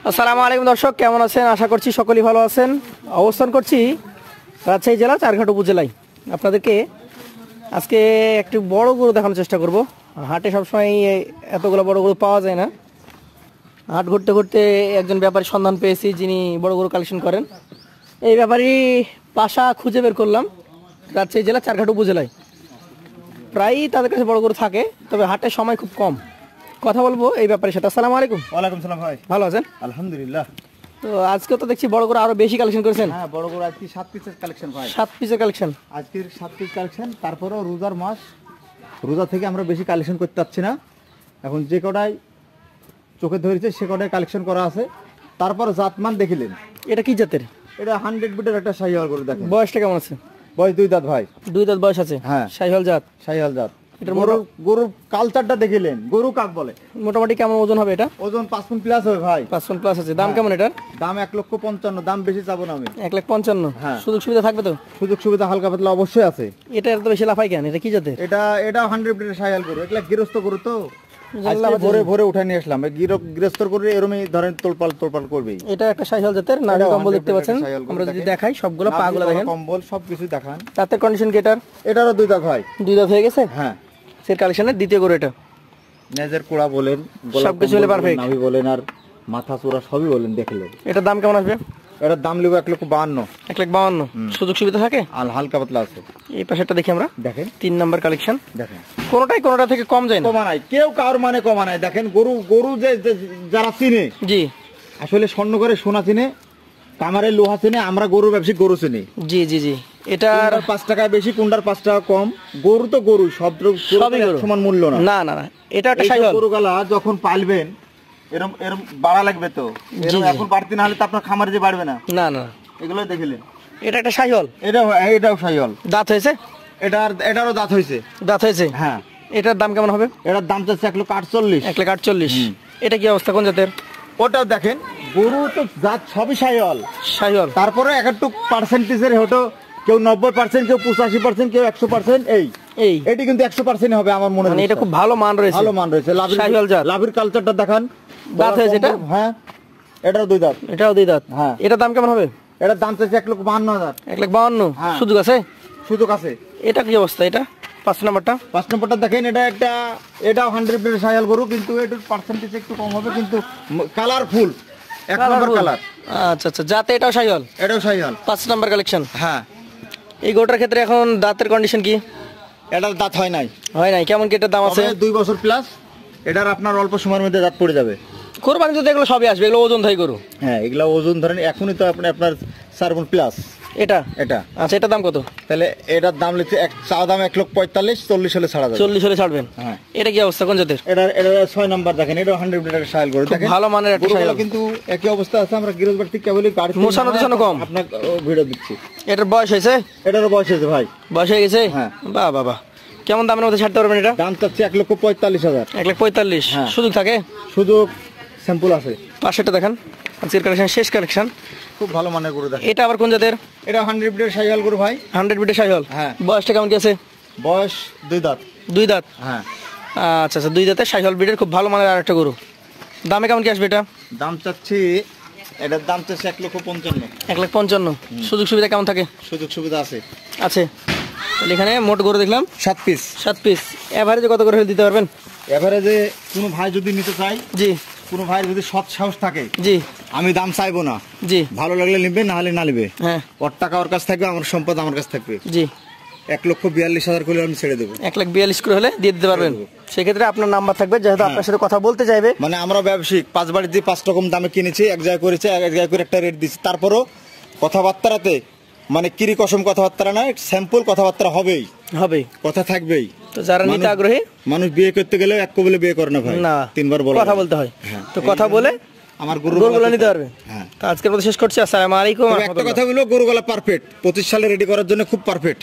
আসসালামু আলাইকুম দর্শক, কেমন আছেন? আশা করছি সকলেই ভালো আছেন। অবস্থান করছি রাজশাহী জেলা চারঘাট উপজেলায়। আপনাদেরকে আজকে একটু বড় গরু দেখানোর চেষ্টা করব। হাটে সবসময় এতগুলো বড় গরু পাওয়া যায় না। হাট ঘুরতে ঘুরতে একজন ব্যাপারী সন্ধান পেয়েছি যিনি বড় গরু কালেকশন করেন। এই ব্যাপারী পাশা খুঁজে বের করলাম রাজশাহী জেলা চারঘাট উপজেলায়। প্রায়ই তাদের কাছে বড় গরু থাকে, তবে হাটের সময় খুব কম। কথা বলবো এই ব্যাপারে সাথে। আসসালামু আলাইকুম। ওয়ালাইকুম সালাম ভাই, ভালো আছেন? আলহামদুলিল্লাহ। তো আজকে তো দেখছি বড় গরু আরো বেশি কালেকশন করেছেন। হ্যাঁ, বড় গরু আজকে 7 পিসের কালেকশন ভাই। 7 পিসের কালেকশন আজকের 7 পিস কালেকশন। তারপরেও রোজার মাস, রোজা থেকে আমরা বেশি কালেকশন করতে পারছি না। এখন যে কটাই চোখে ধরেছে সে কটাই কালেকশন করা আছে। তারপর জাতমান দেখিলেন। এটা কি জাতের? এটা 100 বিটের একটা শাহিওয়াল গরু। দেখেন বয়সটা কেমন আছে? বয়স 2 দাঁত ভাই। 2 দাঁত বয়স আছে। হ্যাঁ, শাহিওয়াল জাত। শাহিওয়াল জাত। এটা গরুর কালচারটা দেখিলেন। গরু কাক বলে? মোটামুটি কেমন ওজন হবে এটা? ওজন 5 মণ প্লাস হবে ভাই। 5 মণ প্লাস আছে। দাম কেমন এটার? দাম 1,55,000। দাম বেশি চাবো না আমি। 1,55,000। হ্যাঁ। সুযোগ সুবিধা থাকবে তো? সুযোগ সুবিধা হালকা পাতলা অবশ্যই আছে। এটা এত বেশি লাফাই কেন? এটা কি জাতের? এটা 100 বিটের শাহিওয়াল গরু। এগুলা গৃহস্থ গরু তো। আজকে ভোরে ভোরে উঠে নিয়ে আসলাম। গৃহস্থ করে এরমই ধরেন তোলপাল করবেই। এটা একটা শাহিওয়াল জাতের। নাভি কম্বল দেখতে পাচ্ছেন। আমরা যদি দেখাই সবগুলো পাগুলো দেখেন, কম্বল সবকিছু দেখান। দাঁতের কন্ডিশন কি এটার? এটারও 2 দাঁত ভাই। 2 দাঁত হয়ে গেছে। হ্যাঁ, সের কালেকশনের দ্বিতীয় গরু এটা। নেজের কোড়া বলেন, সবকিছু হলে পারফেক্ট। নাভি বলেন আর মাথা চূড়া সবই বলেন দেখলেন। এটার দাম কেমন আসবে? এটার দাম লিব 1,52,000। 1,52,000। সুযোগ সুবিধা থাকে? আর হালকা পাতলা আছে। এই পাশেরটা দেখি আমরা। দেখেন 3 নাম্বার কালেকশন। দেখেন কোনোটা থেকে কম যায় না। কমা নাই, কেউ কার মানে কমা নাই। দেখেন গরু যে যারা চিনে, জি আসলে স্বর্ণ করে সোনা চিনে, কামারের লোহা চিনে। আমরা গরু ব্যবসায়ী, গরু চিনি। জি জি জি। এটার 5 টাকা বেশি, কোনটার 5 টাকা কম। গরু তো গরু, সবই সমান মূল্য না। না না না, এটা একটা শাহিওয়াল গরুগুলা যখন পালবেন এরম বাড়া লাগবে তো। এখন বাড়তি না হলে তো আপনার খামারে যে বাড়বে না। না না, এগুলো দেখিলেন। এটা একটা শাহিওয়াল। এটাও শাহিওয়াল। দাঁত হয়েছে? এটারও দাঁত হয়েছে। দাঁত হয়েছে। হ্যাঁ। এটার দাম কেমন হবে? এটার দাম চাচ্ছে 1,48,000। 1,48,000। এটা কি অবস্থা? কোন জাতের? ওটাও দেখেন, গরু তো জাত সবই শাহিওয়াল। শাহিওয়াল। তারপরে একটু পার্সেন্টেজের হতো, কেউ 90%, কেউ 85%, কেউ 100%। এটি কিন্তু 100% হবে আমার মনে হয়। এটা খুব ভালো মান রয়েছে। ভালো মান রয়েছে। শাহিওয়াল জাত। লাভির কালচারটা দেখান। দাঁত হয়েছে এটা? হ্যাঁ, এটাও 2 দাঁত। এটাও 2 দাঁত। হ্যাঁ। এটার দাম কেমন হবে? এটার দাম চাইছে 1,52,000। 1,52,000। হ্যাঁ। সুযোগ আছে? সুযোগ আছে। এটা কি অবস্থা? এটা 5 নাম্বারটা। 5 নম্বরটা দেখেন। এটাও 100 বিটের শাহিওয়াল গরু, কিন্তু এটার পার্সেন্টেজ একটু কম হবে, কিন্তু কালারফুল। 1 নম্বর কালার। আচ্ছা আচ্ছা, যাতে এটাও শাহিওয়াল। এটাও শাহিওয়াল। 5 number collection. হ্যাঁ। এই গরুটার ক্ষেত্রে এখন দাঁতের কন্ডিশন কি? এটার দাঁত হয় নাই। হয় নাই। কেমন কি এটার দাম আছে? 2 বছর প্লাস। এটার আপনার অল্প সময়ের মধ্যে দাঁত পড়ে যাবে। কোরবানি তো এগুলো সবই আসবে, এগুলো ওজন থাই গরু। হ্যাঁ, এগুলা ওজন ধরেন এখনই তো আপনার 4 মণ প্লাস। এটা এটা আচ্ছা, এটার দাম কত? তাহলে এটার দাম লিখছে চাওয়া দাম 1,45,000। 40 হলে ছাড়া যাবে। 40 হলে ছাড়বেন। হ্যাঁ। এটা কি অবস্থা? কোন জাতের? এটা 6 নাম্বার দেখেন। এটা 100 বিটের শাহিওয়াল গরু। দেখেন ভালো মানের একটা শাহিওয়াল, কিন্তু একই অবস্থা আছে। আমরা গিরোজবাড়ি থেকে কেবলই গাড়ি মোছানো দিছানো কম। আপনার ভিডিও দিচ্ছি। এটার বয়স হয়েছে? এটারও বয়স হয়েছে ভাই। বয়স হয়ে গেছে? হ্যাঁ। বাহ বাহ বাহ। কেমন দামের মধ্যে ছাড়তে পারবেন এটা? দাম চাচ্ছে 1,45,000। 1,45,000। হ্যাঁ। সুযোগ থাকে? সুযোগ স্যাম্পল আছে। পাশেরটা দেখেন। আজকের কালেকশন শেষ কালেকশন। খুব ভালো মানের গরু দেখেন। এটা আবার কোন জাতের? এটা 100 বিটের শাহিওয়াল গরু ভাই। 100 বিটের শাহিওয়াল। হ্যাঁ। বয়সটা কেমন কি আছে? বয়স 2 দাঁত। 2 দাঁত। হ্যাঁ। আচ্ছা আচ্ছা, 2 দাঁতের শাহিওয়াল বিটের খুব ভালো মানের আরেকটা গরু। দামে কেমন কি আসবে এটা? দাম চাচ্ছি, এটার দাম চাচ্ছে 1,55,000। 1,55,000। সুযোগ সুবিধা কেমন থাকে? সুযোগ সুবিধা আছে। আছে। তাহলে এখানে মোট গরু দেখলাম 7 পিস। 7 পিস। এভারেজে কত করে দিতে পারবেন? এভারেজে কোনো ভাই যদি নিতে চাই, জি, কোনো ভাইয়ের যদি সৎ সাহস থাকে, জি, আমি দাম চাইবো না। জি। ভালো লাগলে নিবে, না হলে না নিবে। হ্যাঁ। ওর টাকা ওর কাছ থাকবে, আমার সম্পদ আমার কাছ থাকবে। জি। 1,42,000 করে আমি ছেড়ে দেবো। 1,42,000 করে হলে দিয়ে দিতে পারবেন। সেক্ষেত্রে আপনার নাম্বার থাকবে, যেহেতু আপনার সাথে কথা বলতে চাইবে। মানে আমরা ব্যবসায়িক 5 বাড়ি দিয়ে 5 রকম দামে কিনেছি, এক জায়গায় করেছি, এক জায়গায় করে একটা রেট দিচ্ছি। তারপরও কথাবার্তাতে মানে কিরি কসম কথাবার্তা না, স্যাম্পল কথাবার্তা হবেই, কথা থাকবেই। তো যারা নিতে আগ্রহী, মানুষ বিয়ে করতে গেলে এক কবলে বিয়ে করে না ভাই, না 3 বার বলা কথা বলতে হয়। হ্যাঁ। তো কথা বলে আমার গরুগুলো নিতে পারবে। হ্যাঁ। তো আজকের মতো শেষ করছি। আসসালামু আলাইকুম। একটা কথা হলো, গরুগুলা পারফেক্ট 25 সালে রেডি করার জন্য খুব পারফেক্ট।